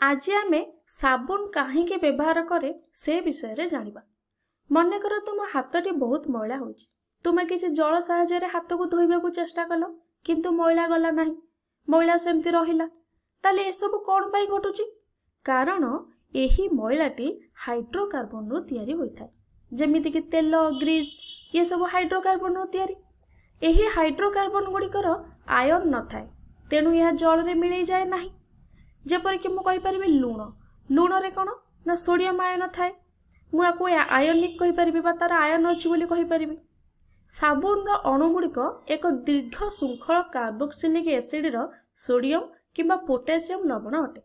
आज आमे साबुन कहीं व्यवहार करे से विषय रे जानिबा। मन कर तुम हाथटी बहुत मैला होइछि, तुम किसी जल साहाय्य हाथ को धोइबा को चेष्टा कल किंतु मैला गला नहीं, मैला सेमती रहिला, ताले ए सब कोन पई घटुछि? कारण एही मैलाटी हाइड्रोकार्बन रु तयारी होइथाय। जेमिति कि तेल, ग्रीस ये सब हाइड्रोकार्बन रु तयारी। एही हाइड्रोकार्बन गुड़िकर आयन न थाए, तेणु यह जल रे मिलै जाए नाही। जेपर कि मु कहि परिबि लूण, लूण रे कोन ना सोडियम आयन थाए, मु आको आयनिक कहि परिबि बा तार आयन अछि बोली कहि परिबि। साबुन रो अणु गुड़िक एक दीर्घ श्रृंखल कार्बोक्सिलिक एसिड रो सोडियम किंबा पोटेशियम लवण अटे।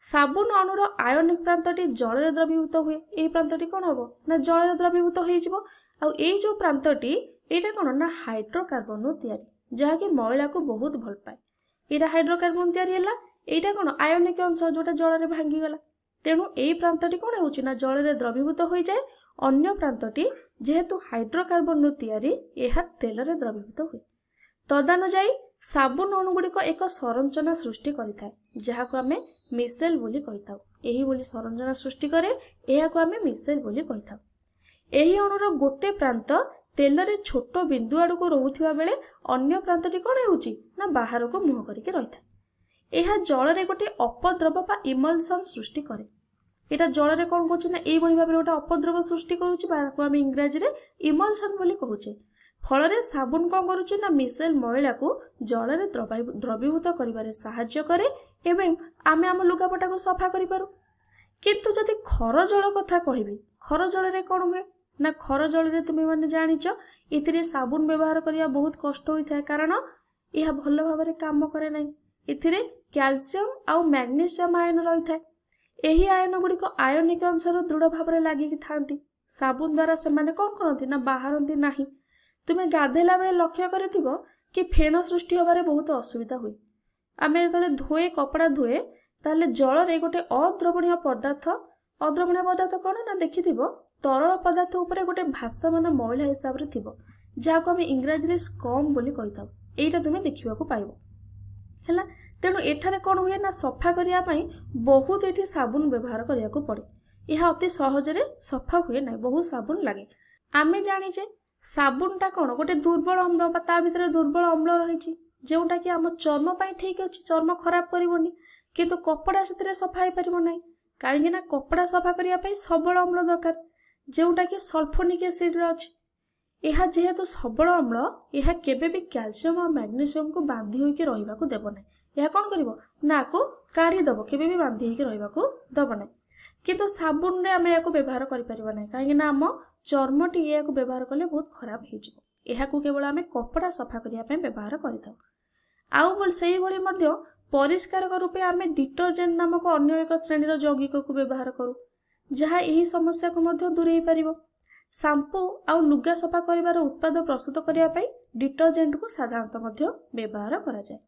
साबुन अणुर आयनिक प्रांतटी जल रे द्रवीभूत हुए। एही प्रांतटी कोन हबो ना जल रे द्रवीभूत होई जिवो। आ एई जो प्रांतटी एटा कोन ना हाइड्रोकार्बन रो तयारी, जहा कि मैला को बहुत भल पाए। एटा हाइड्रोकार्बन तयारी हला, एटा कोन आयनिक अंश जोटा जल रे भांगी गला, तेणु एई प्रांतटी कोन होउछि ना जल रे द्रवीभूत होई जाए। अन्य प्रांतटी जेहेतु हाइड्रोकार्बन रो तयारी एहा तेल रे द्रवीभूत हुए। तदनुसायी साबुन अणु गुड़िक एक संरचना सृष्टि करिथाय, जहा को आमे मिसेल बोली कहिथाउ। एही बोली संरचना सृष्टि करे, एहा को आमे मिसेल बोली कहिथाउ। एही अणुर गोटे प्रांत तेल रे छोट बिंदु आड़ को रहुथिबा बेले अन्य प्रांतटी कोन हेउछि ना बाहर को मुह करिके रहिथाय। एहा जल रे गोटे अपद्रव बा इमल्सन सृष्टि करे। एटा जल रे कोन कहउछि ना एई बळी भाबरे गोटे अपद्रव सृष्टि करूछि, बा को आमे इंग्रजी रे इमल्सन बोली कहउछि। फल रे साबुन कोन करूछि ना मिसेल मैला को जल रे द्रवीभूत करिबारे सहाय्य करे एवं आमे आम लुगापटा को सफा करि पारू। किंतु जदि खर जल कथा कहिबी, खर जल रे कोन हुए ना खर जल रे तुमे माने जानिछ इथिरे साबुन व्यवहार करिया बहुत कष्ट होइथाय, कारण यह भल भाबरे काम करे नै। इथिरे कैल्शियम आउ मैग्नीशियम आयन रहिथाय। एही आयन गुड़िक आयनिक अंशर दृढ़ भाबरे लागि थांती। साबुन द्वारा से माने कोन करंती ना बाहरंती नाही। तुमे गाधेला बेले लक्ष्य करिथिबो कि फेण सृष्टि होबारे बहुत असुविधा हुए। आमे जतले धोए कपड़ा धोए ताले जल रे गोटे अद्रवणीय पदार्थ कोन ना देखिथिबो तरल पदार्थ उपरे गोटे भासमान मैला हिसाब रे थिबो, जाको आमे इंग्रजी रे स्कम बोली कहिथाउ। एटा तुमे देखिबा को पाइबो हैला। तेणु एठारे कोन हुए ना सफा करिया पई बहुत एठी साबुन व्यवहार करिया को पड़े। यह अति सहज रे सफा हुए ना, बहुत साबुन लागे। आमे जानिचे साबुनटा कोन गोटे दुर्बल अम्ल बा ता भितर दुर्बल अम्ल रहिछि, जेउटा कि हम चर्म पई ठीक अछि, चर्म खराब करिवोनी, किंतु कपड़ा सेतरे सफा होई परिबो नै। काहेकि ना कपड़ा सफा करिया पई सबल अम्ल दरकार, जेउटा कि सल्फोनिक एसिड रे अछि। एहा जेहेतु सबल अम्ल, एहा केबे भी कैल्शियम और मैग्नीशियम को बांधी होई के रहिबा को देबो नै। एहा कोन करिवो ना को काढी दबो, केबे भी बांधी होई के रहिबा को दबो नै। किंतु साबुन रे आमे याको व्यवहार करि परिबो नै, काहेकि ना हम चर्मटी याको व्यवहार कले बहुत खराब हो जिवो। एहा को केवल आमे कपड़ा सफा करिया पई व्यवहार करिथाउ। आउ बोल सेही भली मध्य परिष्कारक रूपे आमे डिटर्जेंट नामक अन्य एक श्रेणीर यौगिक को व्यवहार करू, जहा एही समस्या को मध्य दूरेई परिबो। शैम्पू आउ लुगा सफा करिवार उत्पाद प्रस्तुत करिया पई डिटर्जेंट को साधारणतः मध्य व्यवहार करा जाय।